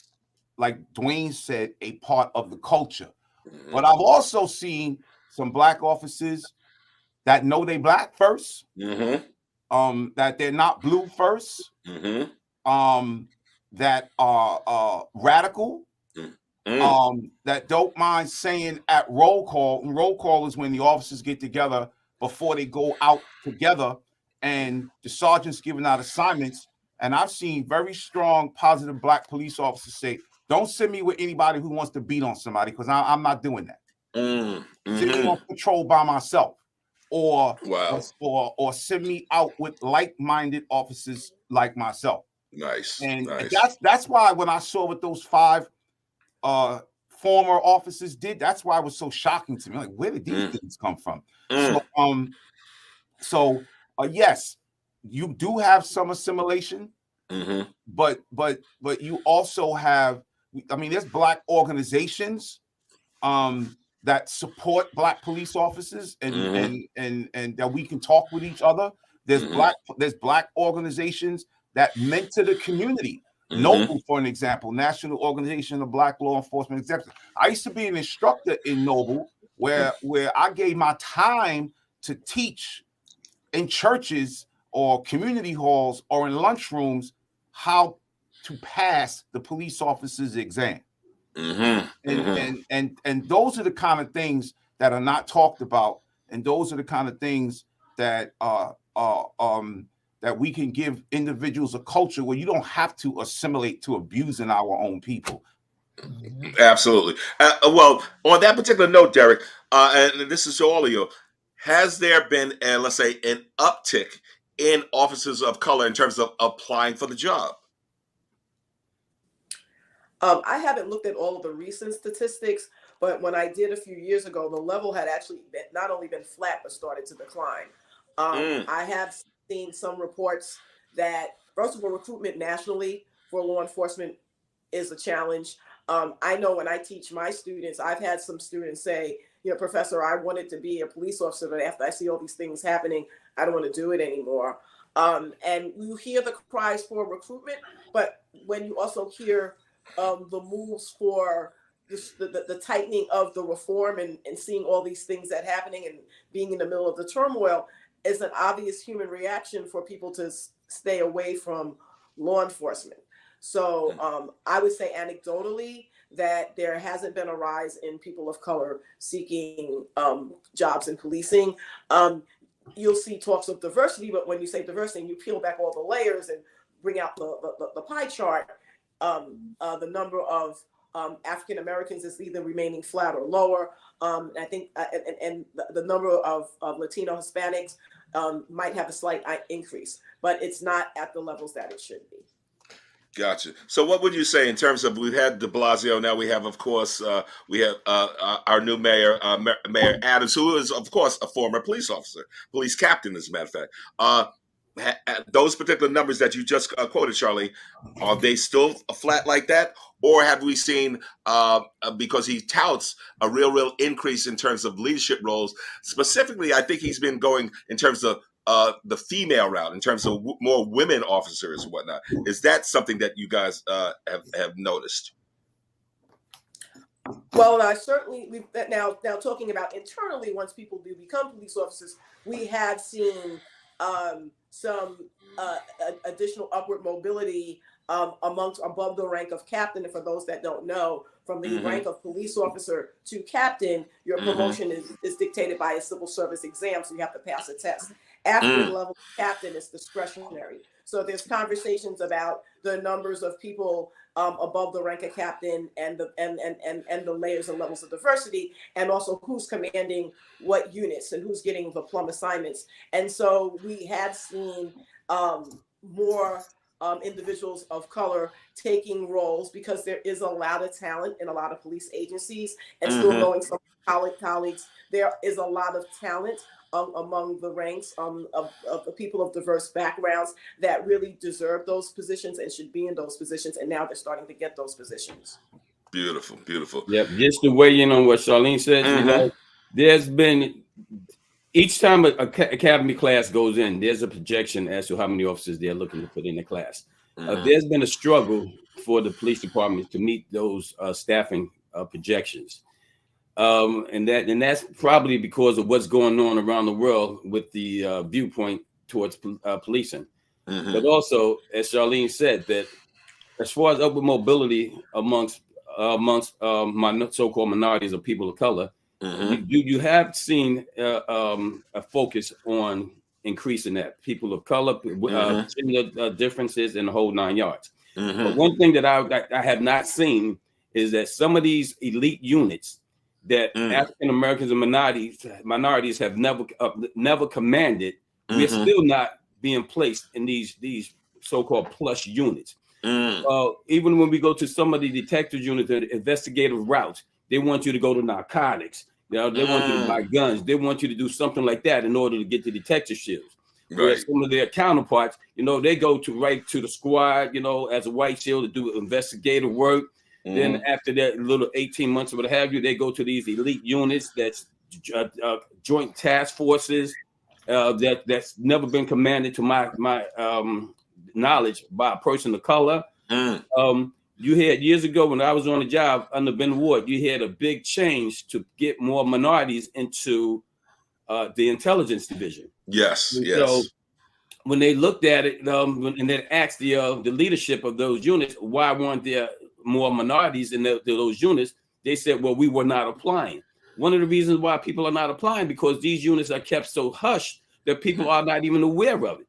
Dwayne said, a part of the culture. But I've also seen some Black officers that know they Black first, that they're not blue first, that are radical, that don't mind saying at roll call. And roll call is when the officers get together before they go out together, and the sergeant's giving out assignments. And I've seen very strong, positive Black police officers say, "Don't send me with anybody who wants to beat on somebody, because I'm not doing that. Send me on patrol by myself, or send me out with like-minded officers like myself." Nice. And that's why when I saw what those 5 former officers did, that's why it was so shocking to me. Like, where did these things come from? So yes, you do have some assimilation, but you also have, I mean, there's Black organizations that support Black police officers, and that we can talk with each other. There's Black organizations that mentor the community. Noble, for an example, National Organization of Black Law Enforcement Executives. I used to be an instructor in Noble, where I gave my time to teach in churches or community halls or in lunchrooms how to pass the police officer's exam. And those are the kind of things that are not talked about, and those are the kind of things that that we can give individuals a culture where you don't have to assimilate to abusing our own people. Absolutely. Well, on that particular note, Derek, and this is to all of you, has there been, let's say, an uptick in officers of color in terms of applying for the job? I haven't looked at all of the recent statistics, but when I did a few years ago, the level had actually not only been flat, but started to decline. I have seen some reports that, first of all, recruitment nationally for law enforcement is a challenge. I know when I teach my students, I've had some students say, you know, "Professor, I wanted to be a police officer, but after I see all these things happening, I don't want to do it anymore." And you hear the cries for recruitment, but when you also hear the moves for the tightening of the reform, and seeing all these things that happening and being in the middle of the turmoil, is an obvious human reaction for people to stay away from law enforcement. So I would say anecdotally that there hasn't been a rise in people of color seeking jobs in policing. You'll see talks of diversity, but when you say diversity and you peel back all the layers and bring out the pie chart, the number of African Americans is either remaining flat or lower. I think, and the number of Latino Hispanics might have a slight increase, but it's not at the levels that it should be. Gotcha. So what would you say in terms of, we've had de Blasio, now we have, of course, we have our new mayor, Mayor Adams, who is, of course, a former police officer, police captain, as a matter of fact. Those particular numbers that you just quoted, Charlene, are they still flat like that? Or have we seen, because he touts a real increase in terms of leadership roles? Specifically, I think he's been going in terms of the female route, in terms of more women officers and whatnot. Is that something that you guys have noticed? Well, certainly, now talking about internally, once people do become police officers, we have seen some additional upward mobility amongst above the rank of captain. And for those that don't know, from the rank of police officer to captain, your promotion is dictated by a civil service exam, so you have to pass a test. After the level of captain, it's discretionary. So there's conversations about the numbers of people above the rank of captain, and the layers and levels of diversity, and also who's commanding what units and who's getting the plum assignments. And so we have seen more individuals of color taking roles, because there is a lot of talent in a lot of police agencies, and still going some colleagues. There is a lot of talent among the ranks of the people of diverse backgrounds that really deserve those positions and should be in those positions. And now they're starting to get those positions. Beautiful, beautiful. Yep. Just to weigh in on what Charlene said, you know, there's been, each time a academy class goes in, there's a projection as to how many officers they're looking to put in the class. There's been a struggle for the police department to meet those staffing projections. And that's probably because of what's going on around the world with the viewpoint towards policing. But also, as Charlene said, that as far as upward mobility amongst so-called minorities or people of color, you have seen a focus on increasing that. People of color, similar differences in the whole 9 yards. But one thing that I have not seen is that some of these elite units that African Americans and minorities have never commanded, we're still not being placed in these so-called plus units. Even when we go to some of the detective units, the investigative routes, they want you to go to narcotics. You know, they want you to buy guns. They want you to do something like that in order to get the detective shields. Whereas some of their counterparts, you know, they go right to the squad, you know, as a white shield to do investigative work. Then after that little 18 months or what have you, they go to these elite units that's joint task forces that's never been commanded to my knowledge by a person of color. You had years ago when I was on the job under Ben Ward, you had a big change to get more minorities into the intelligence division. So when they looked at it and then asked the leadership of those units, why weren't there more minorities in those units? They said, well, we were not applying. One of the reasons why people are not applying, because these units are kept so hushed that people are not even aware of it.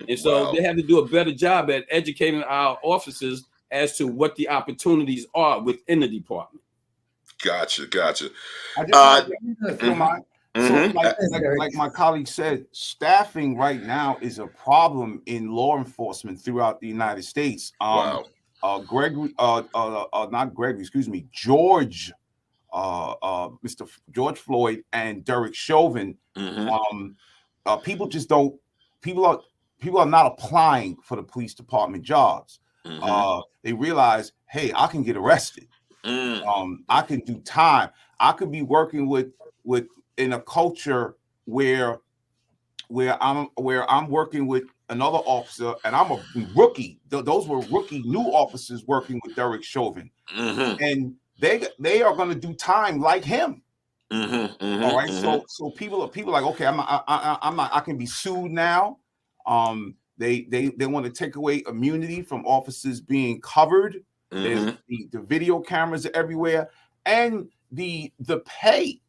And so they have to do a better job at educating our officers as to what the opportunities are within the department. Gotcha. I just if you don't mind. So like my colleague said, staffing right now is a problem in law enforcement throughout the United States. George, Mr. George Floyd and Derek Chauvin, people are not applying for the police department jobs. They realize, hey, I can get arrested. I can do time. I could be working with in a culture where I'm working with another officer and I'm a rookie. Those were rookie new officers working with Derek Chauvin, and they are going to do time like him. All right. So people are like, okay, I can be sued now. They want to take away immunity from officers being covered. There's the video cameras everywhere, and the pay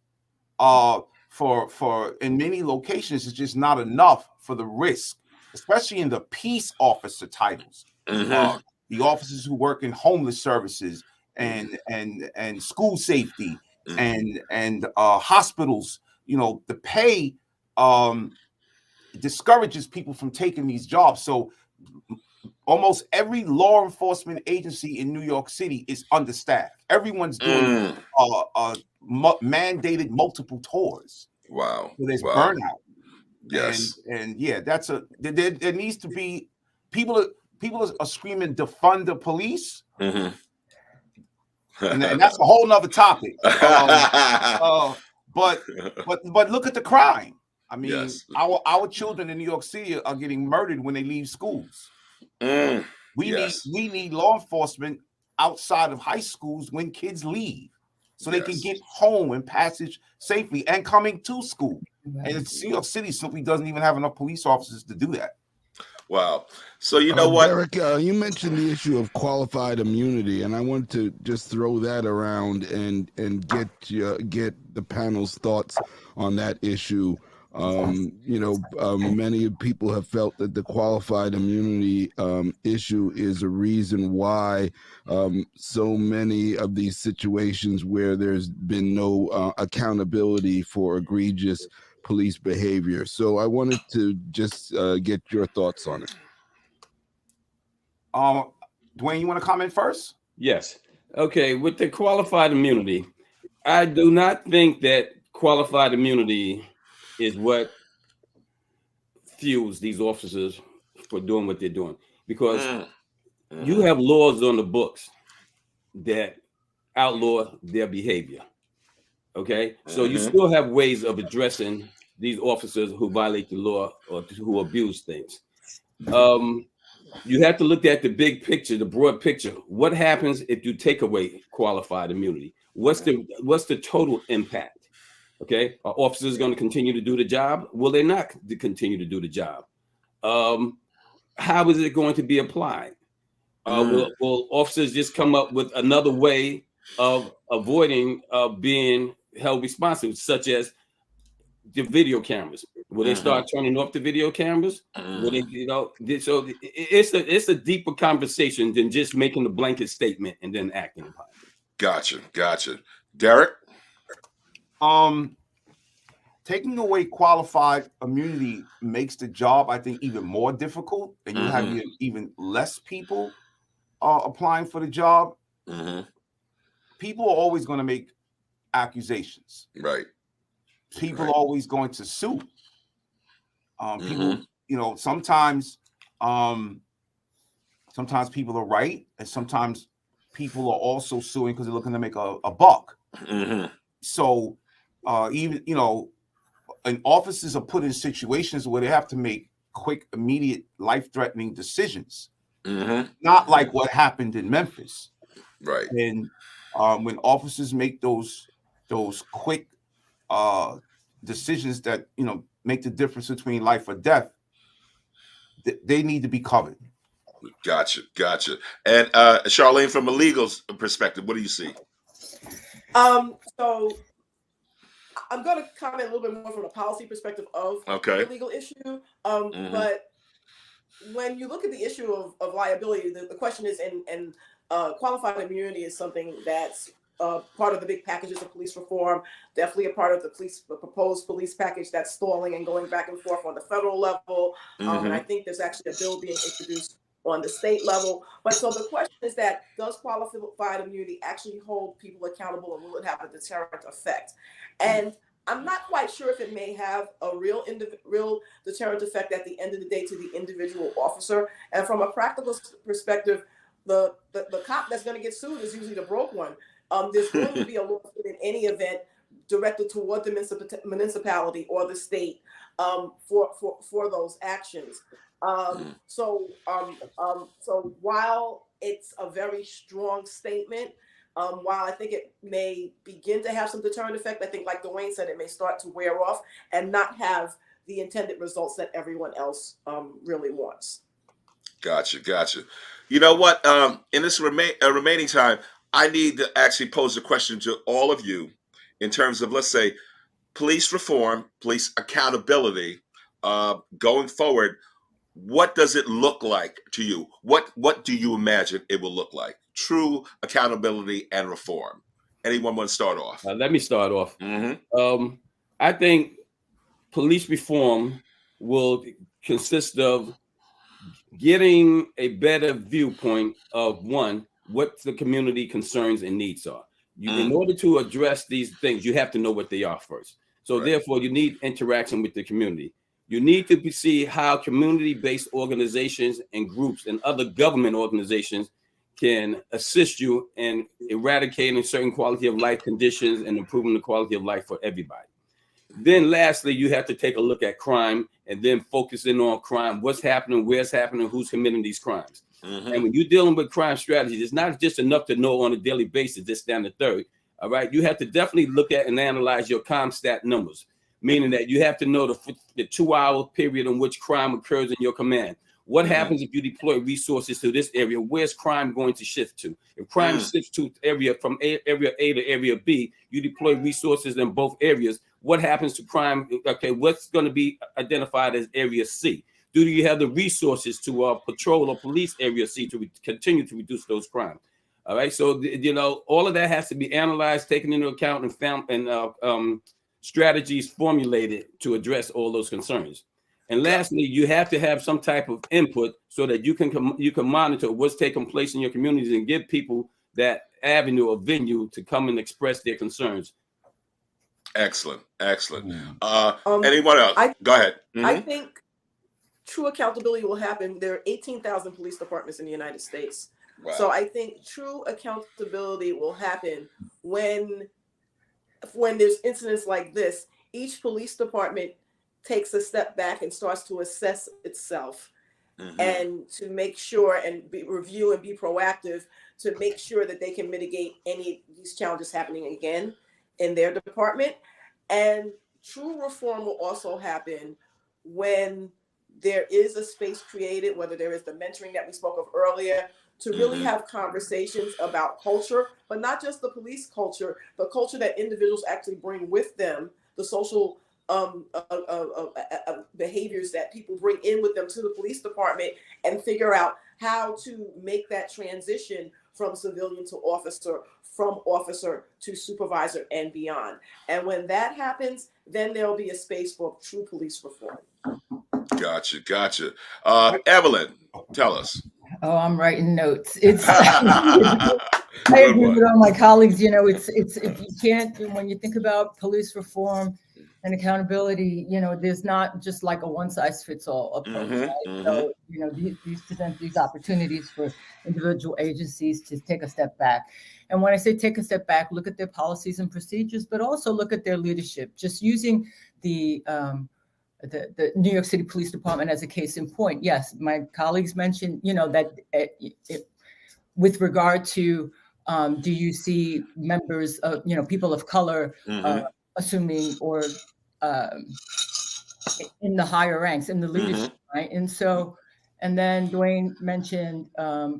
for in many locations is just not enough for the risk, especially in the peace officer titles. The officers who work in homeless services and school safety and hospitals, you know, the pay discourages people from taking these jobs. So almost every law enforcement agency in New York City is understaffed. Everyone's doing mandated multiple tours. So there's burnout. And yeah, there needs to be people are screaming defund the police. And that's a whole nother topic. But look at the crime. I mean, our children in New York City are getting murdered when they leave schools. We need law enforcement outside of high schools when kids leave, so they can get home and passage safely and coming to school. And New York City simply doesn't even have enough police officers to do that. Wow. So you know what, Derek, you mentioned the issue of qualified immunity, and I want to just throw that around and get the panel's thoughts on that issue. Many people have felt that the qualified immunity issue is a reason why so many of these situations where there's been no accountability for egregious police behavior. So I wanted to just get your thoughts on it. Dwayne, you want to comment first? Yes. Okay. With the qualified immunity, I do not think that qualified immunity is what fuels these officers for doing what they're doing, because you have laws on the books that outlaw their behavior. Okay. So you still have ways of addressing these officers who violate the law or who abuse things. You have to look at the big picture, the broad picture. What happens if you take away qualified immunity? What's the total impact? Okay, are officers going to continue to do the job? Will they not continue to do the job? How is it going to be applied? Will officers just come up with another way of avoiding being held responsible, such as the video cameras? Will they start turning off the video cameras? Will they, so it's a deeper conversation than just making a blanket statement and then acting upon it. Gotcha. Derek? Taking away qualified immunity makes the job, I think, even more difficult, and you have even less people applying for the job. People are always going to make accusations. Right. People are always going to sue. People, sometimes people are right, and sometimes people are also suing because they're looking to make a buck. So even and officers are put in situations where they have to make quick, immediate, life-threatening decisions. Not like what happened in Memphis. Right. And when officers make those quick decisions that make the difference between life or death, they need to be covered. Gotcha. And Charlane, from a legal perspective, what do you see? So I'm going to comment a little bit more from a policy perspective of the legal issue. But when you look at the issue of liability, the question is, and qualified immunity is something that's part of the big packages of police reform, definitely a part of the proposed police package that's stalling and going back and forth on the federal level. And I think there's actually a bill being introduced on the state level. But so the question is that, does qualified immunity actually hold people accountable, and will it have a deterrent effect? And I'm not quite sure if it may have a real deterrent effect at the end of the day to the individual officer. And from a practical perspective, the cop that's going to get sued is usually the broke one. There's going to be a lawsuit in any event directed toward the municipality or the state for those actions. So while it's a very strong statement, while I think it may begin to have some deterrent effect, I think, like Dwayne said, it may start to wear off and not have the intended results that everyone else really wants. Gotcha. You know what? In this remaining time, I need to actually pose a question to all of you in terms of, let's say, police reform, police accountability going forward. What does it look like to you? What do you imagine it will look like? True accountability and reform. Anyone want to start off? Let me start off. I think police reform will consist of getting a better viewpoint of, one, what the community concerns and needs are. In order to address these things, you have to know what they are first. So therefore, you need interaction with the community. You need to see how community-based organizations and groups and other government organizations can assist you in eradicating certain quality of life conditions and improving the quality of life for everybody. Then lastly, you have to take a look at crime and then focus in on crime, what's happening, where's happening, who's committing these crimes. And when you're dealing with crime strategies, it's not just enough to know on a daily basis, this, that, and the third. All right. You have to definitely look at and analyze your CompStat numbers, meaning that you have to know the 2-hour period in which crime occurs in your command. What happens if you deploy resources to this area? Where's crime going to shift to? If crime shifts to area from area A to area B, you deploy resources in both areas. What happens to crime? Okay, what's going to be identified as area C? Do you have the resources to patrol or police area C to continue to reduce those crimes? All right, so all of that has to be analyzed, taken into account, and found, and strategies formulated to address all those concerns. And lastly, you have to have some type of input so that you can monitor what's taking place in your communities and give people that avenue or venue to come and express their concerns. Excellent. Anyone else? Go ahead. I think true accountability will happen. There are 18,000 police departments in the United States. Wow. So I think true accountability will happen when there's incidents like this. Each police department takes a step back and starts to assess itself and to make sure and review and be proactive to make sure that they can mitigate any of these challenges happening again in their department. And true reform will also happen when there is a space created, whether there is the mentoring that we spoke of earlier, to really have conversations about culture, but not just the police culture, but culture that individuals actually bring with them, the social behaviors that people bring in with them to the police department, and figure out how to make that transition from civilian to officer, from officer to supervisor and beyond. And when that happens, then there'll be a space for true police reform. Gotcha. Evelyn, tell us. Oh, I'm writing notes. It's I agree with all my colleagues. You know, it's if you can't, when you think about police reform and accountability, you know, there's not just like a one size fits all approach. Right? So, you know, these present these opportunities for individual agencies to take a step back. And when I say take a step back, look at their policies and procedures, but also look at their leadership. Just using the New York City Police Department as a case in point. Yes, my colleagues mentioned, you know, that with regard to, do you see members of, you know, people of color assuming or in the higher ranks, in the leadership, right? And so, and then Dwayne mentioned,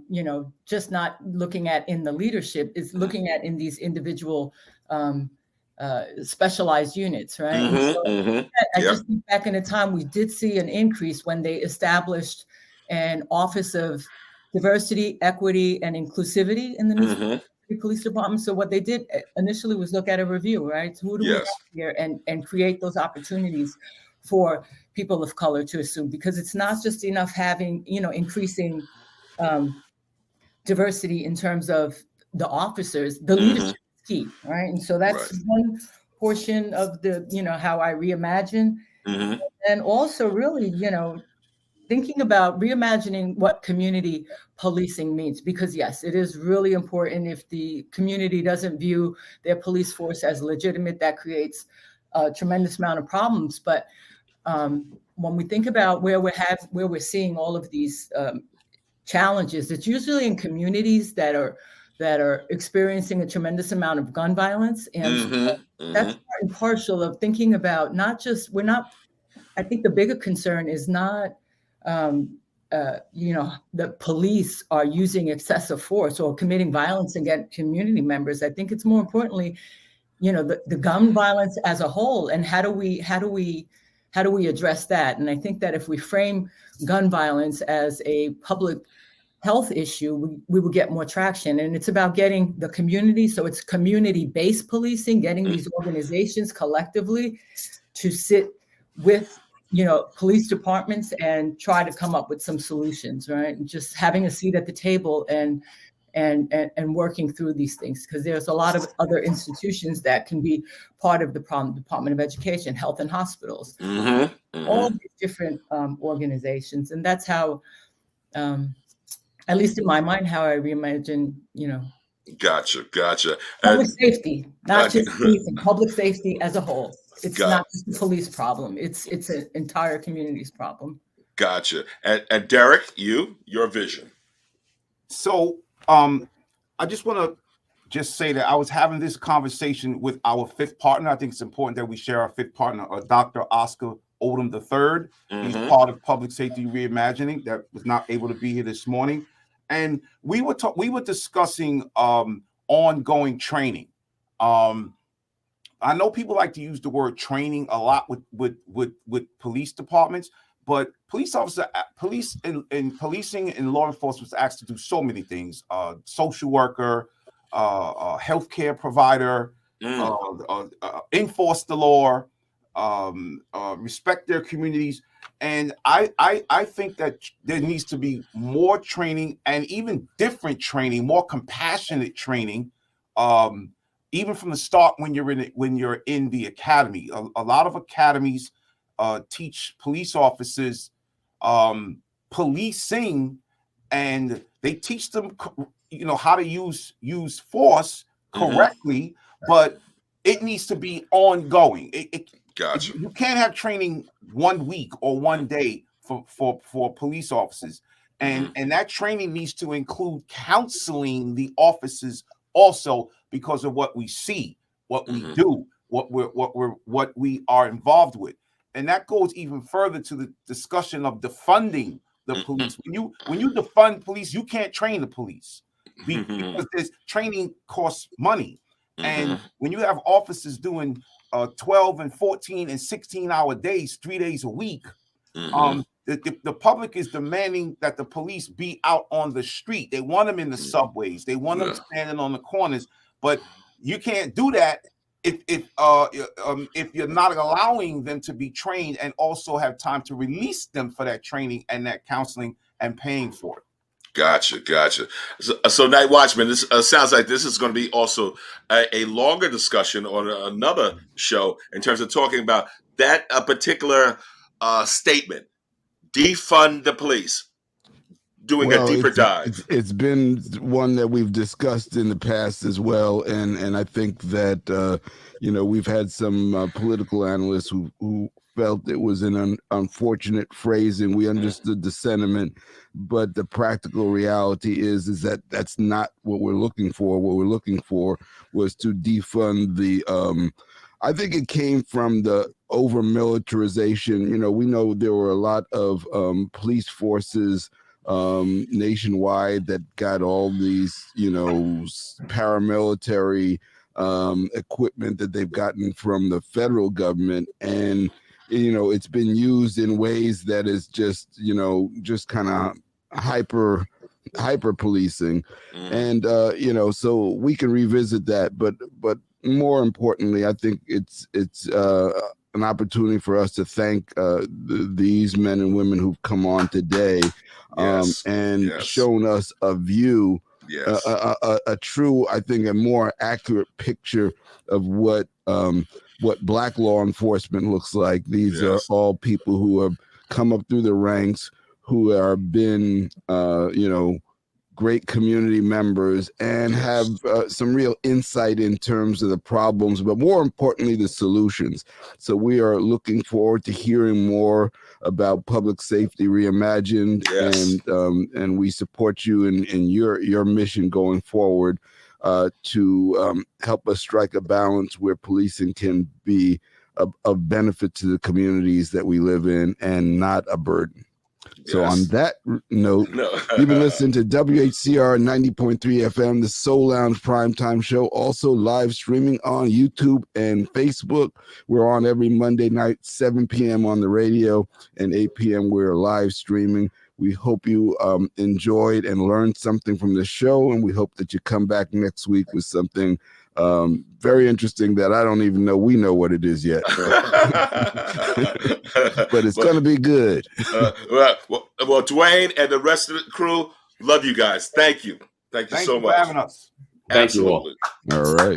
you know, just not looking at in the leadership, is looking at in these individual specialized units, right? I just think back in the time, we did see an increase when they established an Office of Diversity, Equity, and Inclusivity in the New York City Police Department. So what they did initially was look at a review, right? So who do we have here, and create those opportunities for people of color to assume, because it's not just enough having, you know, increasing diversity in terms of the officers, the leadership is key, right? And so that's one portion of the, you know, how I reimagine. And also really, you know, thinking about reimagining what community policing means, because yes, it is really important. If the community doesn't view their police force as legitimate, that creates a tremendous amount of problems. But when we think about where we're seeing all of these challenges, it's usually in communities that are experiencing a tremendous amount of gun violence. And that's part and parcel of thinking about I think the bigger concern is not, you know, the police are using excessive force or committing violence against community members. I think it's more importantly, you know, the gun violence as a whole, and how do we address that? And I think that if we frame gun violence as a public health issue, we will get more traction. And it's about getting the community. So it's community-based policing, getting these organizations collectively to sit with, you know, police departments and try to come up with some solutions, right? And just having a seat at the table and working through these things, because there's a lot of other institutions that can be part of the problem: Department of Education, health and hospitals, all these different organizations. And that's how, at least in my mind, how I reimagine, you know. Gotcha. Public safety, not just policing, public safety as a whole. It's not just a police problem. It's an entire community's problem. Gotcha. And Derek, your vision. So I just want to just say that I was having this conversation with our fifth partner. I think it's important that we share our fifth partner, Dr. Oscar Odom III. He's part of Public Safety Reimagining, that was not able to be here this morning. And we were discussing ongoing training. I know people like to use the word training a lot with police departments, but policing and law enforcement is asked to do so many things: social worker, healthcare provider, enforce the law, respect their communities. And I think that there needs to be more training, and even different training, more compassionate training, even from the start when you're in the academy. A lot of academies teach police officers policing, and they teach them, how to use force correctly, but it needs to be ongoing. Gotcha. You can't have training 1 week or 1 day for police officers, and that training needs to include counseling the officers also, because of what we see, what we do, what we are involved with. And that goes even further to the discussion of defunding the police. When you defund police, you can't train the police because this training costs money. And when you have officers doing 12 and 14 and 16-hour days, 3 days a week, the public is demanding that the police be out on the street. They want them in the subways. They want them standing on the corners. But you can't do that if you're not allowing them to be trained and also have time to release them for that training and that counseling and paying for it. Gotcha. So Night Watchman, this sounds like this is going to be also a longer discussion on another show in terms of talking about that particular statement, defund the police, doing a deeper dive. It's been one that we've discussed in the past as well, and I think that we've had some political analysts who felt it was an unfortunate phrasing. We understood the sentiment, but the practical reality is that that's not what we're looking for. What we're looking for was to defund the I think it came from the over militarization. We know there were a lot of police forces nationwide that got all these paramilitary equipment that they've gotten from the federal government, and it's been used in ways that is just kind of hyper policing. And so we can revisit that, but more importantly, I think it's an opportunity for us to thank these men and women who've come on today and shown us a view, a true, I think, a more accurate picture of what Black law enforcement looks like. These are all people who have come up through the ranks, who have been, great community members, and have some real insight in terms of the problems, but more importantly, the solutions. So we are looking forward to hearing more about Public Safety Reimagined, and we support you in your mission going forward to help us strike a balance where policing can be of benefit to the communities that we live in and not a burden. So on that note, you've been listening to WHCR 90.3 FM, the Soul Lounge Primetime Show, also live streaming on YouTube and Facebook. We're on every Monday night, 7 p.m. on the radio, and 8 p.m. we're live streaming. We hope you enjoyed and learned something from the show, and we hope that you come back next week with something very interesting that I don't even know we know what it is yet. But it's going to be good. Well, Dwayne and the rest of the crew, love you guys. Thank you. Thank you so much. Thank you for having us. Thank you all. Absolutely. All right.